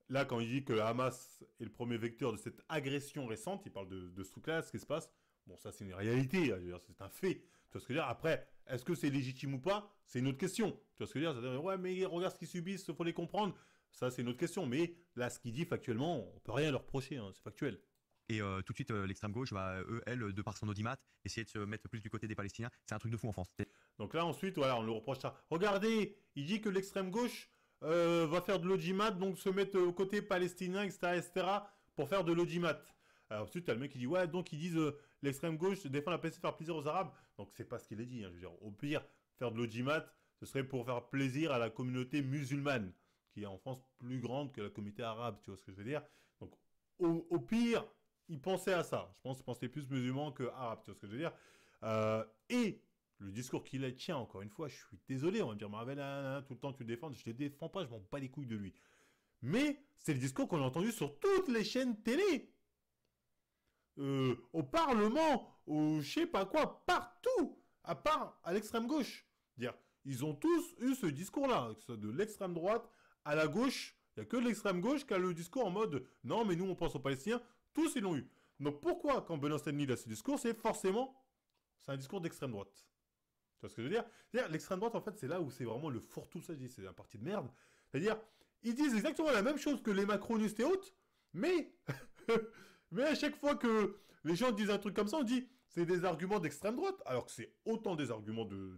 Là, quand il dit que le Hamas est le premier vecteur de cette agression récente, il parle de ce truc-là, ce qui se passe. Bon, ça c'est une réalité, c'est un fait. Tu vois ce que je veux dire. Après, est-ce que c'est légitime ou pas? C'est une autre question. Tu vois ce que je veux dire. C'est-à-dire, ouais, mais regarde ce qu'ils subissent, il faut les comprendre. Ça, c'est une autre question. Mais là, ce qu'il dit factuellement, on peut rien leur reprocher. Hein, c'est factuel. Et tout de suite, l'extrême gauche va, elle, de par son audimat, essayer de se mettre plus du côté des Palestiniens. C'est un truc de fou en France. Donc là, ensuite, voilà, on le reproche ça. Regardez, il dit que l'extrême gauche va faire de l'audimat, donc se mettre aux côtés palestiniens, etc., pour faire de l'audimat. Alors ensuite, tu as le mec qui dit, ouais, donc ils disent l'extrême gauche défend la Palestine, faire plaisir aux Arabes. Donc c'est pas ce qu'il a dit. Hein, je veux dire, au pire, faire de l'audimat, ce serait pour faire plaisir à la communauté musulmane, qui est en France plus grande que la communauté arabe, tu vois ce que je veux dire. Donc au pire, il pensait à ça. Je pense qu'il pensait plus musulman que arabe, tu vois ce que je veux dire. Et le discours qu'il tient, encore une fois, je suis désolé, on va me dire, Marvel, tout le temps tu le défends, je ne le défends pas, je m'en bats les couilles de lui. Mais c'est le discours qu'on a entendu sur toutes les chaînes télé. Au Parlement, au je sais pas quoi, partout, à part à l'extrême gauche. Dire, ils ont tous eu ce discours-là, que ce soit de l'extrême droite à la gauche. Il n'y a que l'extrême gauche qui a le discours en mode « Non, mais nous, on pense aux Palestiniens. » Tous, ils l'ont eu. Donc pourquoi, quand Benoît Stanley a ce discours, c'est un discours d'extrême droite. Tu vois ce que je veux dire? C'est-à-dire, l'extrême droite, en fait, c'est là où c'est vraiment le fourre-tout, ça, je dis, c'est un parti de merde. C'est-à-dire, ils disent exactement la même chose que les macronistes et autres, mais, mais à chaque fois que les gens disent un truc comme ça, on dit c'est des arguments d'extrême droite, alors que c'est autant des arguments de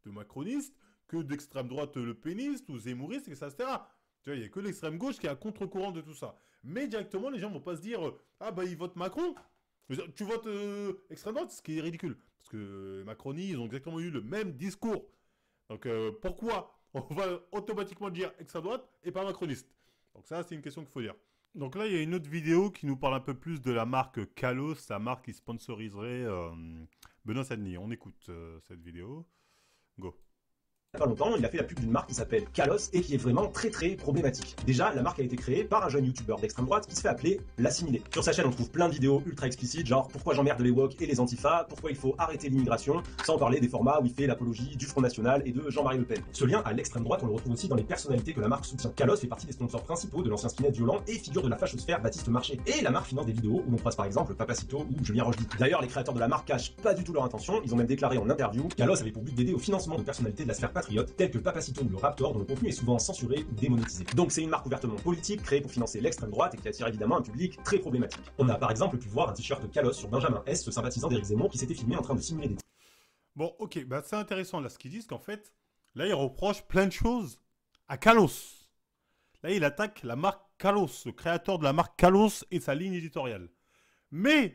macronistes que d'extrême droite le péniste ou zémouriste, etc. Tu vois, il n'y a que l'extrême gauche qui est à contre-courant de tout ça. Mais directement, les gens ne vont pas se dire ah bah ils votent Macron, tu votes extrême droite, ce qui est ridicule. Parce que Macronie, ils ont exactement eu le même discours. Donc pourquoi on va automatiquement dire extrême droite et pas macroniste? Donc ça, c'est une question qu'il faut dire. Donc là, il y a une autre vidéo qui nous parle un peu plus de la marque Kalos, la marque qui sponsoriserait Benoît Sadni. On écoute cette vidéo. Go. Il n'y a pas longtemps, il a fait la pub d'une marque qui s'appelle Kalos et qui est vraiment très problématique. Déjà, la marque a été créée par un jeune youtubeur d'extrême droite qui se fait appeler l'assimilé. Sur sa chaîne, on trouve plein de vidéos ultra explicites, genre pourquoi j'emmerde les woke et les antifas, pourquoi il faut arrêter l'immigration, sans parler des formats où il fait l'apologie du Front National et de Jean-Marie Le Pen. Ce lien à l'extrême droite, on le retrouve aussi dans les personnalités que la marque soutient. Kalos fait partie des sponsors principaux de l'ancien skinhead violent et figure de la fachosphère Baptiste Marché. Et la marque finance des vidéos où l'on croise par exemple Papacito ou Julien Rochdy. D'ailleurs, les créateurs de la marque cachent pas du tout leur intention, ils ont même déclaré en interview Kalos avait pour but d'aider au financement de personnalités de la sphère patriote telles que Papacito ou le Raptor, dont le contenu est souvent censuré ou démonétisé. Donc c'est une marque ouvertement politique créée pour financer l'extrême droite et qui attire évidemment un public très problématique. On a par exemple pu voir un t-shirt Kalos sur Benjamin S, sympathisant d'Éric Zemmour, qui s'était filmé en train de simuler des... Bon, ok, bah c'est intéressant là ce qu'ils disent, qu'en fait, là ils reprochent plein de choses à Kalos. Là il attaque la marque Kalos, le créateur de la marque Kalos et sa ligne éditoriale. Mais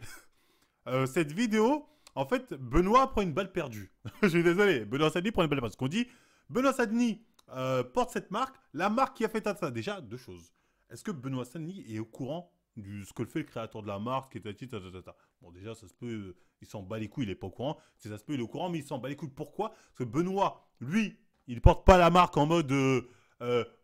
cette vidéo, en fait, Benoît prend une balle perdue. Je suis désolé, Benoît Sadni prend une balle perdue. Parce qu'on dit, Benoît Sadni porte cette marque, la marque qui a fait ça. Déjà, deux choses. Est-ce que Benoît Sadni est au courant de ce que fait le créateur de la marque, Bon, déjà, ça se peut, il s'en bat les couilles, il n'est pas au courant. Ça se peut, il est au courant, mais il s'en bat les couilles. Pourquoi? Parce que Benoît, lui, il ne porte pas la marque en mode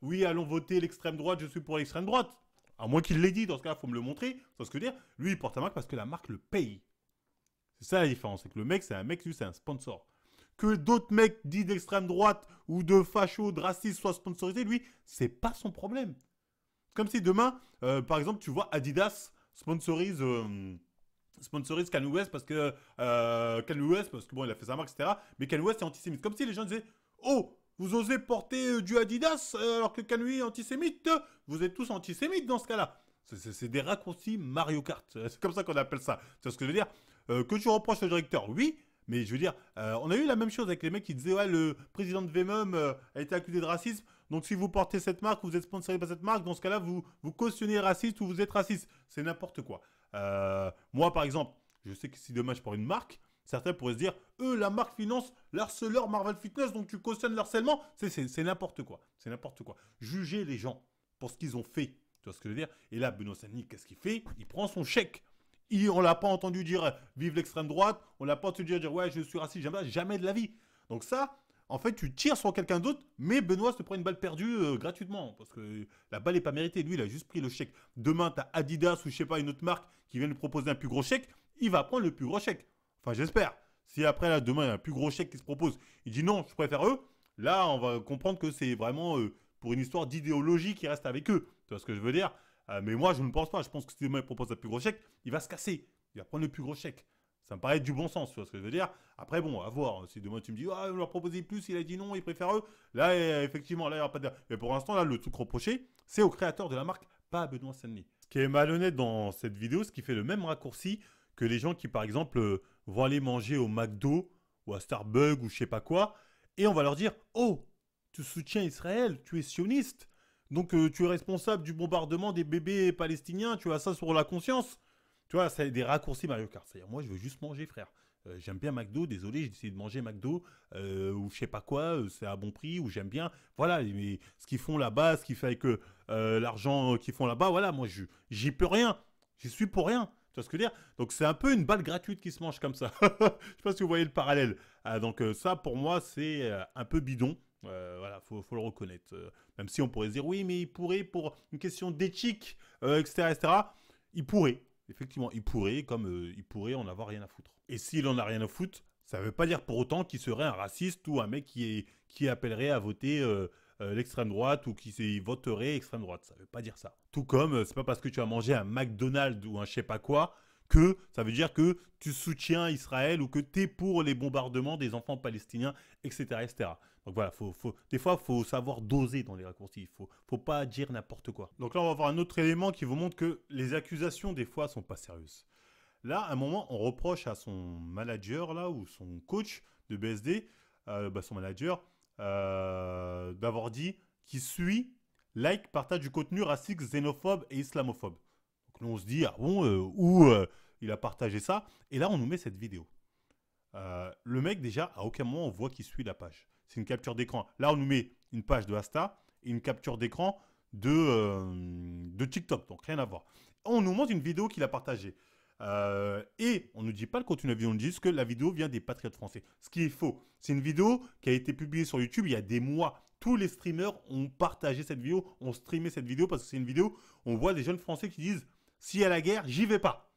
oui, allons voter l'extrême droite, je suis pour l'extrême droite. À moins qu'il l'ait dit, dans ce cas-là, il faut me le montrer. C'est ce que je veux dire. Lui, il porte la marque parce que la marque le paye. C'est ça la différence, c'est que le mec, c'est un mec, lui, c'est un sponsor. Que d'autres mecs dits d'extrême droite ou de facho, de racistes soient sponsorisés, lui, c'est pas son problème. Comme si demain, par exemple, tu vois Adidas sponsorise Kanye West parce que bon, il a fait sa marque, etc. Mais Kanye West est antisémite. Comme si les gens disaient, oh, vous osez porter du Adidas alors que Kanye est antisémite, vous êtes tous antisémites dans ce cas-là. C'est des raccourcis Mario Kart. C'est comme ça qu'on appelle ça. C'est ce que je veux dire. Que tu reproches au directeur, oui, mais je veux dire, on a eu la même chose avec les mecs qui disaient ouais, le président de Vemum a été accusé de racisme, donc si vous portez cette marque, vous êtes sponsorisé par cette marque, dans ce cas-là, vous cautionnez raciste ou vous êtes raciste. C'est n'importe quoi. Moi, par exemple, je sais que si demain je porte une marque, certains pourraient se dire la marque finance l'harceleur Marvel Fitness, donc tu cautionnes l'harcèlement. C'est n'importe quoi. C'est n'importe quoi. Jugez les gens pour ce qu'ils ont fait. Tu vois ce que je veux dire? Et là, Benoît Sadni, qu'est-ce qu'il fait? Il prend son chèque. On l'a pas entendu dire vive l'extrême droite, on l'a pas entendu dire ouais je suis raciste, jamais de la vie. Donc ça, en fait tu tires sur quelqu'un d'autre, mais Benoît se prend une balle perdue gratuitement, parce que la balle n'est pas méritée, lui il a juste pris le chèque. Demain tu as Adidas ou je sais pas une autre marque qui vient lui proposer un plus gros chèque, il va prendre le plus gros chèque. Enfin j'espère. Si après là demain il y a un plus gros chèque qui se propose, il dit non je préfère eux, là on va comprendre que c'est vraiment pour une histoire d'idéologie qui reste avec eux. Tu vois ce que je veux dire? Mais moi, je ne pense pas. Je pense que si demain il propose un plus gros chèque, il va se casser. Il va prendre le plus gros chèque. Ça me paraît du bon sens, tu vois ce que je veux dire. Après, bon, à voir. Si demain tu me dis, ah, on leur proposait plus, il a dit non, il préfère eux. Là, effectivement, là, il n'y aura pas de... Mais pour l'instant, là, le truc reproché, c'est au créateur de la marque, pas à Benoît Sadni. Ce qui est malhonnête dans cette vidéo, ce qui fait le même raccourci que les gens qui, par exemple, vont aller manger au McDo ou à Starbucks ou je sais pas quoi, et on va leur dire, oh, tu soutiens Israël, tu es sioniste. Donc tu es responsable du bombardement des bébés palestiniens, tu as ça sur la conscience. Tu vois, c'est des raccourcis Mario Kart. C'est-à-dire, moi, je veux juste manger, frère. J'aime bien McDo, désolé, j'ai décidé de manger McDo, ou je sais pas quoi, c'est à bon prix, ou j'aime bien. Voilà, mais ce qu'ils font là-bas, ce qui fait que l'argent qu'ils font là-bas, voilà, moi, j'y peux rien. J'y suis pour rien. Tu vois ce que je veux dire? Donc, c'est un peu une balle gratuite qui se mange comme ça. Je sais pas si vous voyez le parallèle. Donc, ça, pour moi, c'est un peu bidon. Voilà, faut le reconnaître. Même si on pourrait se dire, oui, mais il pourrait, pour une question d'éthique, etc., etc., il pourrait. Effectivement, il pourrait, comme il pourrait en avoir rien à foutre. Et s'il en a rien à foutre, ça ne veut pas dire pour autant qu'il serait un raciste ou un mec qui appellerait à voter l'extrême droite ou qui voterait extrême droite. Ça ne veut pas dire ça. Tout comme, c'est pas parce que tu as mangé un McDonald's ou un je sais pas quoi que ça veut dire que tu soutiens Israël ou que tu es pour les bombardements des enfants palestiniens, etc., etc. Donc voilà, des fois, il faut savoir doser dans les raccourcis. Il ne faut pas dire n'importe quoi. Donc là, on va voir un autre élément qui vous montre que les accusations, des fois, ne sont pas sérieuses. Là, à un moment, on reproche à son manager là, ou son coach de BSD, son manager, d'avoir dit qu'il suit, like, partage du contenu raciste, xénophobe et islamophobe. Donc là, on se dit, ah bon, où il a partagé ça? Et là, on nous met cette vidéo. Le mec, déjà, à aucun moment, on voit qu'il suit la page. C'est une capture d'écran. Là, on nous met une page de Asta et une capture d'écran de TikTok. Donc, rien à voir. On nous montre une vidéo qu'il a partagée. Et on ne nous dit pas le contenu de la vidéo. On nous dit que la vidéo vient des patriotes français. Ce qui est faux. C'est une vidéo qui a été publiée sur YouTube il y a des mois. Tous les streamers ont partagé cette vidéo, ont streamé cette vidéo parce que c'est une vidéo où on voit des jeunes Français qui disent « S'il y a la guerre, j'y vais pas ».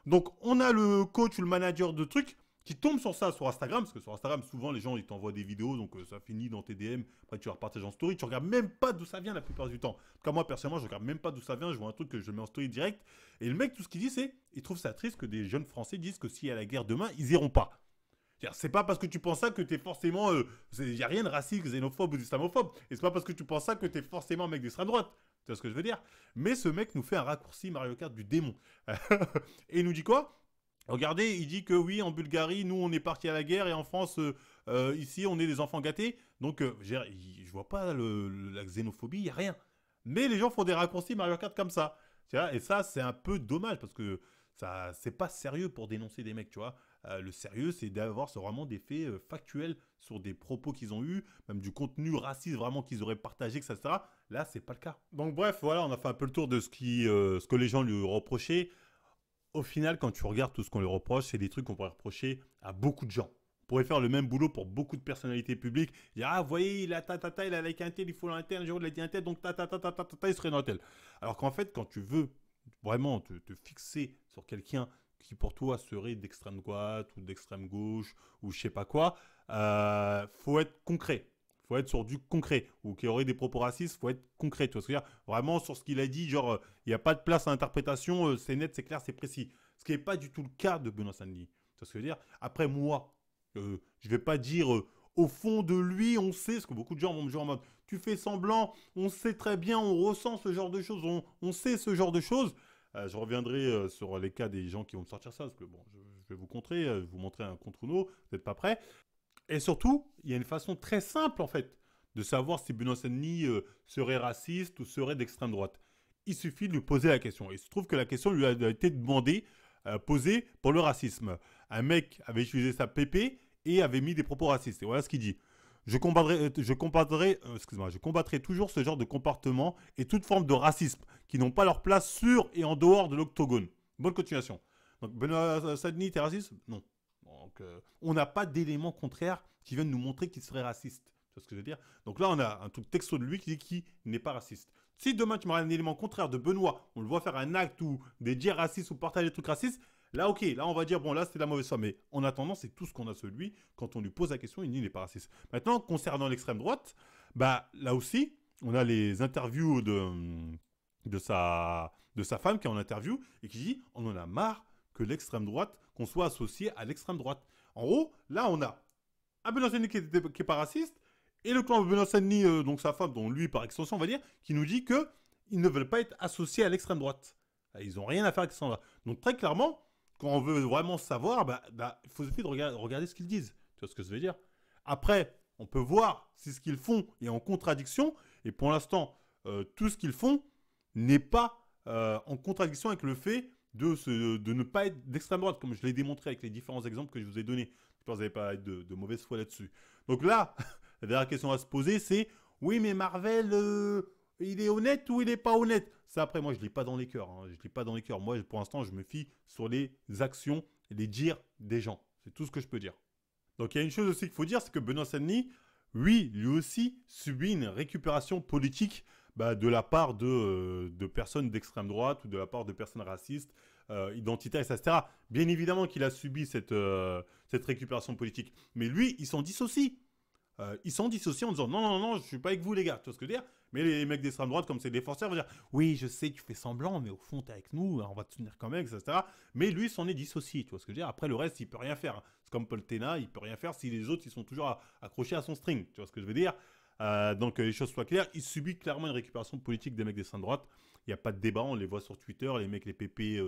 Donc, on a le coach ou le manager de trucs qui tombe sur ça sur Instagram, parce que sur Instagram, souvent, les gens, ils t'envoient des vidéos, donc ça finit dans tes DM, après tu la repartages en story, tu regardes même pas d'où ça vient la plupart du temps. En tout cas, moi, personnellement, je regarde même pas d'où ça vient, je vois un truc que je mets en story direct, et le mec, tout ce qu'il dit, c'est, il trouve ça triste que des jeunes Français disent que s'il y a la guerre demain, ils iront pas. C'est pas parce que tu penses ça que t'es forcément, il n'y a rien de raciste, xénophobe ou islamophobe, et c'est pas parce que tu penses ça que t'es forcément un mec d'extrême droite. Tu vois ce que je veux dire? Mais ce mec nous fait un raccourci Mario Kart du démon. Et il nous dit quoi? Regardez, il dit que oui, en Bulgarie, nous, on est parti à la guerre et en France, ici, on est des enfants gâtés. Donc, je vois pas la xénophobie, il n'y a rien. Mais les gens font des raccourcis Mario Kart comme ça. Tu vois, et ça, c'est un peu dommage parce que c'est pas sérieux pour dénoncer des mecs, tu vois. Le sérieux, c'est d'avoir vraiment des faits factuels sur des propos qu'ils ont eus, même du contenu raciste vraiment qu'ils auraient partagé, etc. Là, c'est pas le cas. Donc, bref, voilà, on a fait un peu le tour de ce que les gens lui reprochaient. Au final, quand tu regardes tout ce qu'on lui reproche, c'est des trucs qu'on pourrait reprocher à beaucoup de gens. On pourrait faire le même boulot pour beaucoup de personnalités publiques. Dire, ah, vous voyez, il a il a like un tel, il faut un tel, un jour il a dit un tel, donc il serait dans tel. Alors qu'en fait, quand tu veux vraiment te fixer sur quelqu'un qui pour toi serait d'extrême droite ou d'extrême gauche ou je sais pas quoi, faut être concret. Faut être sur du concret, ou qui aurait des propos racistes, faut être concret, tu vois ce que je veux dire? Vraiment sur ce qu'il a dit, genre, il n'y a pas de place à l'interprétation, c'est net, c'est clair, c'est précis. Ce qui n'est pas du tout le cas de Benoît Saint-Denis, tu vois ce que je veux dire? Après, moi, je ne vais pas dire, au fond de lui, on sait, parce que beaucoup de gens vont me dire en mode, tu fais semblant, on sait très bien, on ressent ce genre de choses, on sait ce genre de choses. Je reviendrai sur les cas des gens qui vont me sortir ça, parce que bon, je vais vous montrer un contre Uno, vous n'êtes pas prêts. Et surtout, il y a une façon très simple, en fait, de savoir si Benoît Saint-Denis serait raciste ou serait d'extrême droite. Il suffit de lui poser la question. Et il se trouve que la question lui a été demandée, posée pour le racisme. Un mec avait utilisé sa PP et avait mis des propos racistes. Et voilà ce qu'il dit. Je combattrai toujours ce genre de comportement et toute forme de racisme qui n'ont pas leur place sur et en dehors de l'octogone. Bonne continuation. Donc, Benoît Saint-Denis, t'es raciste? Non. Donc, on n'a pas d'éléments contraires qui viennent nous montrer qu'il serait raciste. Tu vois ce que je veux dire? Donc là, on a un truc texto de lui qui dit qu'il n'est pas raciste. Si demain, tu m'aurais un élément contraire de Benoît, on le voit faire un acte ou des dires racistes ou partager des trucs racistes, là, ok, là, on va dire, bon, là, c'est la mauvaise foi. Mais en attendant, c'est tout ce qu'on a sur lui. Quand on lui pose la question, il dit qu'il n'est pas raciste. Maintenant, concernant l'extrême droite, bah, là aussi, on a les interviews de sa femme qui est en interview et qui dit, on en a marre que l'extrême droite, qu'on soit associé à l'extrême droite. En gros, là, on a un Benoît Saint-Denis qui n'est pas raciste, et le clan de Benoît Saint-Denis, donc sa femme, dont lui, par extension, on va dire, qui nous dit qu'ils ne veulent pas être associés à l'extrême droite. Ils n'ont rien à faire avec l'extrême droite. Donc, très clairement, quand on veut vraiment savoir, il faut suffire de regarder ce qu'ils disent. Tu vois ce que je veux dire? Après, on peut voir si ce qu'ils font est en contradiction, et pour l'instant, tout ce qu'ils font n'est pas en contradiction avec le fait de ne pas être d'extrême droite, comme je l'ai démontré avec les différents exemples que je vous ai donnés. Je pense que vous n'avez pas de mauvaise foi là-dessus. Donc là, la dernière question à se poser, c'est oui, mais Marvel, il est honnête ou il n'est pas honnête? Ça, après, moi, je ne lis pas dans les cœurs. Hein. Je ne lis pas dans les cœurs. Moi, pour l'instant, je me fie sur les actions et les dires des gens. C'est tout ce que je peux dire. Donc, il y a une chose aussi qu'il faut dire, c'est que Benoît Saint-Denis, lui aussi, subit une récupération politique de la part de personnes d'extrême droite ou de la part de personnes racistes, identitaires, etc. Bien évidemment qu'il a subi cette récupération politique. Mais lui, il s'en dissocie. Ils s'en dissocient en disant non, je suis pas avec vous les gars, tu vois ce que je veux dire? Mais les mecs d'extrême droite, comme c'est des forceurs, vont dire oui, je sais, tu fais semblant, mais au fond, t'es avec nous, on va te soutenir quand même, etc. Mais lui, s'en est dissocié, tu vois ce que je veux dire? Après, le reste, il peut rien faire. C'est comme Paul Téna, il peut rien faire si les autres, ils sont toujours accrochés à son string, tu vois ce que je veux dire? Donc, les choses soient claires, il subit clairement une récupération politique des mecs d'extrême droite. Il n'y a pas de débat, on les voit sur Twitter, les mecs, les PP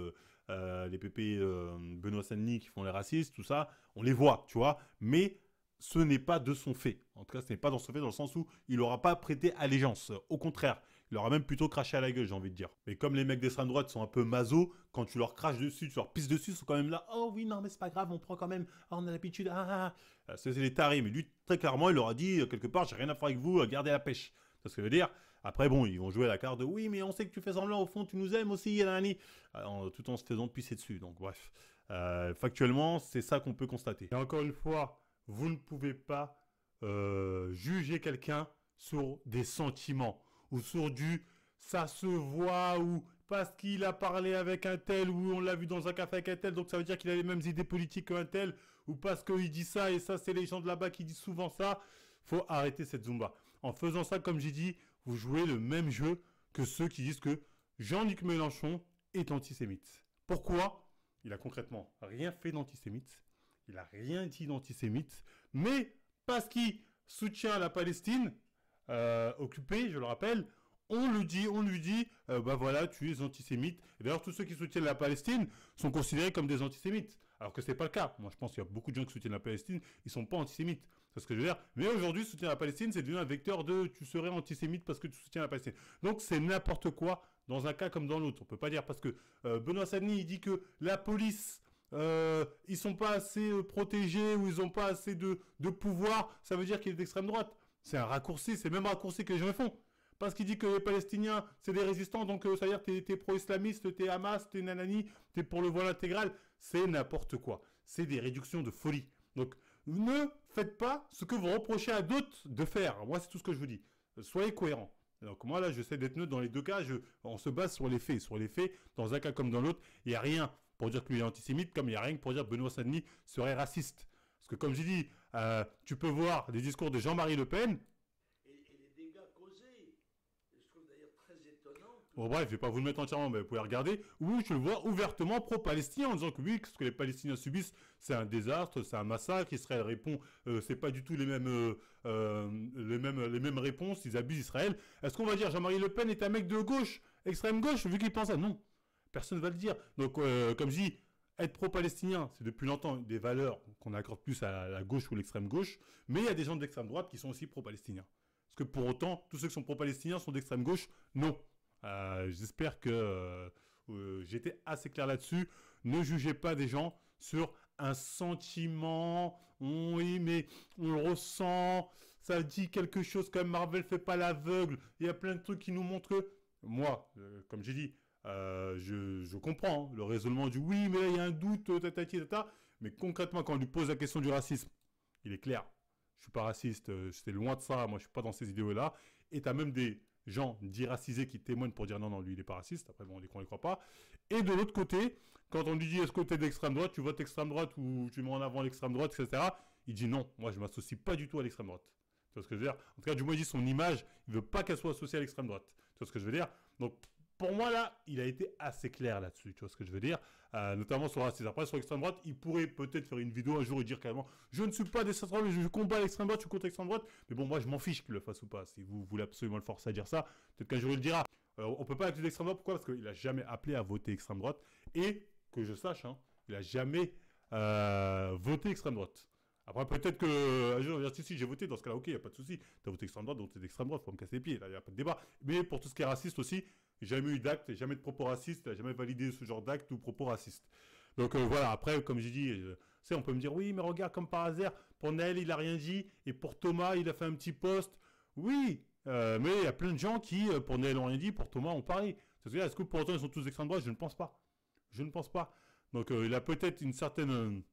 Benoît Saint-Denis qui font les racistes, tout ça, on les voit, tu vois? Mais ce n'est pas de son fait. En tout cas, ce n'est pas dans son fait dans le sens où il n'aura pas prêté allégeance. Au contraire, il aura même plutôt craché à la gueule, j'ai envie de dire. Mais comme les mecs d'extrême droite sont un peu maso, quand tu leur craches dessus, tu leur pisses dessus, ils sont quand même là. Oh oui, non, mais c'est pas grave, on prend quand même. Oh, on a l'habitude. C'est les tarés. Mais lui, très clairement, il leur a dit quelque part, j'ai rien à faire avec vous, gardez la pêche. C'est ce que je veux dire. Après, bon, ils vont jouer à la carte de oui, mais on sait que tu fais semblant, au fond, tu nous aimes aussi, tout en se faisant pisser dessus. Donc, bref. Factuellement, c'est ça qu'on peut constater. Et encore une fois, vous ne pouvez pas juger quelqu'un sur des sentiments ou sur du ça se voit ou parce qu'il a parlé avec un tel ou on l'a vu dans un café avec un tel, donc ça veut dire qu'il a les mêmes idées politiques qu'un tel ou parce qu'il dit ça et ça, c'est les gens de là-bas qui disent souvent ça. Faut arrêter cette zumba. En faisant ça, comme j'ai dit, vous jouez le même jeu que ceux qui disent que Jean-Luc Mélenchon est antisémite. Pourquoi? Il a concrètement rien fait d'antisémite. Il n'a rien dit d'antisémite, mais parce qu'il soutient la Palestine occupée, je le rappelle, on lui dit, voilà, tu es antisémite. Et d'ailleurs, tous ceux qui soutiennent la Palestine sont considérés comme des antisémites, alors que c'est pas le cas. Moi, je pense qu'il y a beaucoup de gens qui soutiennent la Palestine, ils sont pas antisémites. C'est ce que je veux dire. Mais aujourd'hui, soutenir la Palestine, c'est devenu un vecteur de tu serais antisémite parce que tu soutiens la Palestine. Donc, c'est n'importe quoi dans un cas comme dans l'autre. On peut pas dire parce que Benoît Saint-Denis, il dit que la police ils sont pas assez protégés ou ils ont pas assez de pouvoir, ça veut dire qu'il est d'extrême droite. C'est un raccourci, c'est le même raccourci que les gens font. Parce qu'il dit que les Palestiniens, c'est des résistants, donc ça veut dire que t'es pro-islamiste, t'es Hamas, t'es nanani, t'es pour le voile intégral. C'est n'importe quoi. C'est des réductions de folie. Donc, ne faites pas ce que vous reprochez à d'autres de faire. Moi, c'est tout ce que je vous dis. Soyez cohérents. Donc moi, là, j'essaie d'être neutre dans les deux cas. On se base sur les faits. Sur les faits, dans un cas comme dans l'autre, il n'y a rien pour dire qu'il est antisémite, comme il n'y a rien pour dire que Benoît Saint-Denis serait raciste. Parce que comme j'ai dit, tu peux voir des discours de Jean-Marie Le Pen. Et les dégâts causés, je trouve d'ailleurs très étonnant. Bon bref, je vais pas vous le mettre entièrement, mais vous pouvez regarder, où je le vois ouvertement pro-palestinien, en disant que oui, ce que les Palestiniens subissent, c'est un désastre, c'est un massacre, Israël répond, c'est pas du tout les mêmes réponses, ils abusent Israël. Est-ce qu'on va dire Jean-Marie Le Pen est un mec de gauche, extrême gauche, vu qu'il pense ça? Non. Personne ne va le dire. Donc, comme je dis, être pro-palestinien, c'est depuis longtemps des valeurs qu'on accorde plus à la gauche ou l'extrême gauche, mais il y a des gens d'extrême droite qui sont aussi pro-palestiniens. Est-ce que pour autant, tous ceux qui sont pro-palestiniens sont d'extrême gauche? Non. J'espère que j'étais assez clair là-dessus. Ne jugez pas des gens sur un sentiment. Oui, mais on le ressent. Ça dit quelque chose comme Marvel fait pas l'aveugle. Il y a plein de trucs qui nous montrent que... Moi, comme j'ai dit, je comprends le raisonnement du oui, mais là il y a un doute, tata. Mais concrètement, quand on lui pose la question du racisme, il est clair. Je suis pas raciste, c'est loin de ça. Moi, je suis pas dans ces idéaux-là. Et t'as même des gens dits racisés qui témoignent pour dire non, lui il est pas raciste. Après, bon, on dit qu'on les croit pas. Et de l'autre côté, quand on lui dit est-ce que t'es d'extrême droite, tu votes extrême droite ou tu mets en avant l'extrême droite, etc. Il dit non, moi je m'associe pas du tout à l'extrême droite. Tu vois ce que je veux dire? En tout cas, du moins, il dit son image, il veut pas qu'elle soit associée à l'extrême droite. Tu vois ce que je veux dire? Donc, pour moi, là, il a été assez clair là-dessus, tu vois ce que je veux dire, notamment sur le racisme. Après, sur l'extrême droite, il pourrait peut-être faire une vidéo un jour et dire carrément « Je ne suis pas d'extrême droite, je combats l'extrême droite, je suis contre l'extrême droite. » Mais bon, moi, je m'en fiche qu'il le fasse ou pas. Si vous voulez absolument le forcer à dire ça, peut-être qu'un jour, il le dira. On peut pas accuser l'extrême droite, pourquoi? Parce qu'il a jamais appelé à voter extrême droite. Et, que je sache, il a jamais voté extrême droite. Après, peut-être que un jour, on va dire, si, j'ai voté, dans ce cas-là, ok, il n'y a pas de souci. Tu as voté extrême droite, donc tu es d'extrême droite, faut me casser les pieds, là, il n'y a pas de débat. Mais pour tout ce qui est raciste aussi, jamais eu d'acte, jamais de propos racistes, il n'a jamais validé ce genre d'acte ou propos racistes. Donc voilà, après, comme j'ai dit, on peut me dire, oui, mais regarde, comme par hasard, pour Naël, il n'a rien dit, et pour Thomas, il a fait un petit post. Oui, mais il y a plein de gens qui, pour Naël, n'ont rien dit, pour Thomas, ont parlé. Est-ce que pour autant, ils sont tous d'extrême droite? Je ne pense pas. Je ne pense pas. Donc il a peut-être une certaine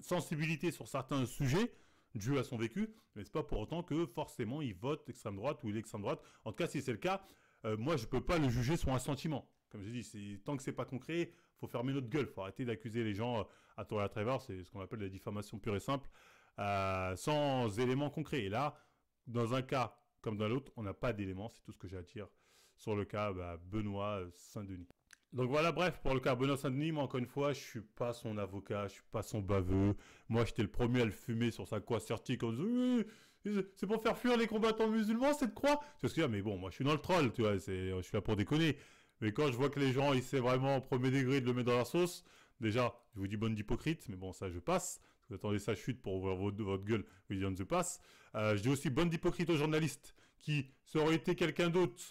sensibilité sur certains sujets, dû à son vécu, mais c'est pas pour autant que forcément il vote extrême droite ou il est extrême droite. En tout cas, si c'est le cas, moi je peux pas le juger sur un sentiment. Comme je dis, tant que c'est pas concret, faut fermer notre gueule, faut arrêter d'accuser les gens à tort et à travers, c'est ce qu'on appelle la diffamation pure et simple, sans éléments concrets. Et là, dans un cas comme dans l'autre, on n'a pas d'éléments, c'est tout ce que j'ai à dire sur le cas Benoît Saint-Denis. Donc voilà, bref, pour le cas Benoît Saint-Denis, moi encore une fois, je suis pas son avocat, je suis pas son baveux. Moi, j'étais le premier à le fumer sur sa croix sertique en disant oui, c'est pour faire fuir les combattants musulmans cette croix. Tu vois, mais bon, moi je suis dans le troll, tu vois, je suis là pour déconner. Mais quand je vois que les gens essaient vraiment au premier degré de le mettre dans la sauce, déjà, je vous dis bonne d'hypocrite, mais bon, ça je passe. Vous attendez sa chute pour ouvrir votre gueule, vous dites on se passe. Je dis aussi bonne d'hypocrite aux journalistes qui, ça aurait été quelqu'un d'autre,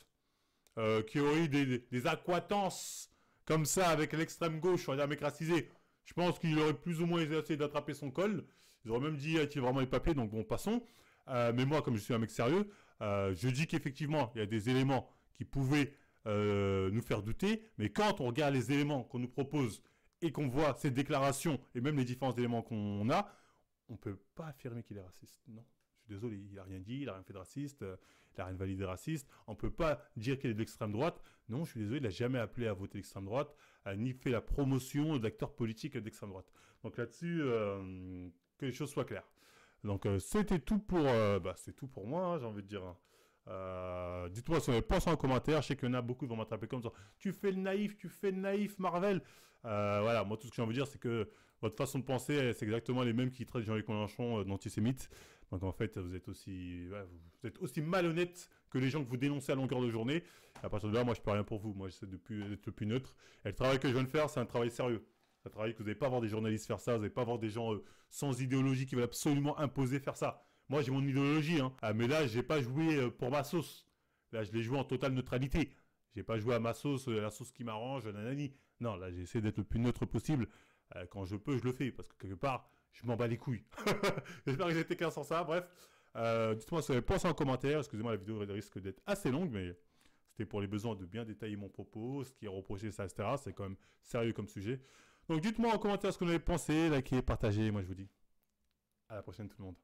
qui aurait eu des accointances comme ça avec l'extrême gauche, on va dire mec racisé. Je pense qu'il aurait plus ou moins essayé d'attraper son col. Ils auraient même dit qu'il a vraiment les papiers, donc bon, passons. Mais moi, comme je suis un mec sérieux, je dis qu'effectivement, il y a des éléments qui pouvaient nous faire douter, mais quand on regarde les éléments qu'on nous propose et qu'on voit ces déclarations et même les différents éléments qu'on a, on ne peut pas affirmer qu'il est raciste. Non, je suis désolé, il n'a rien dit, il n'a rien fait de raciste, il n'a rien validé raciste. On ne peut pas dire qu'il est de l'extrême droite. Non, je suis désolé, il n'a jamais appelé à voter l'extrême droite, ni fait la promotion d'acteurs politiques d'extrême droite. Donc là-dessus, que les choses soient claires. Donc c'était tout pour, c'est tout pour moi, hein, j'ai envie de dire. Dites-moi si vous avez pensé en commentaire. Je sais qu'il y en a beaucoup qui vont m'attraper comme ça. Tu fais le naïf, Marvel. Voilà, moi tout ce que j'ai envie de dire, c'est que votre façon de penser, c'est exactement les mêmes qui traitent Jean-Luc Mélenchon d'antisémite. Donc en fait, vous êtes aussi malhonnête que les gens que vous dénoncez à longueur de journée. À partir de là, moi je peux rien pour vous. Moi j'essaie d'être le plus neutre. Et le travail que je viens de faire, c'est un travail sérieux. C'est un travail que vous n'allez pas voir des journalistes faire ça. Vous n'allez pas voir des gens sans idéologie qui veulent absolument imposer faire ça. Moi, j'ai mon idéologie, hein. Mais là, j'ai pas joué pour ma sauce. Là, je l'ai joué en totale neutralité. J'ai pas joué à ma sauce, la sauce qui m'arrange, nanani. Non, là, j'essaie d'être le plus neutre possible. Quand je peux, je le fais. Parce que quelque part, je m'en bats les couilles. J'espère que j'ai été clair sur ça. Bref, dites-moi si vous avez pensé en commentaire. Excusez-moi, la vidéo risque d'être assez longue, mais c'était pour les besoins de bien détailler mon propos, ce qui est reproché, ça, etc. C'est quand même sérieux comme sujet. Donc, dites-moi en commentaire ce que vous avez pensé. Likez, partagez. Moi, je vous dis à la prochaine, tout le monde.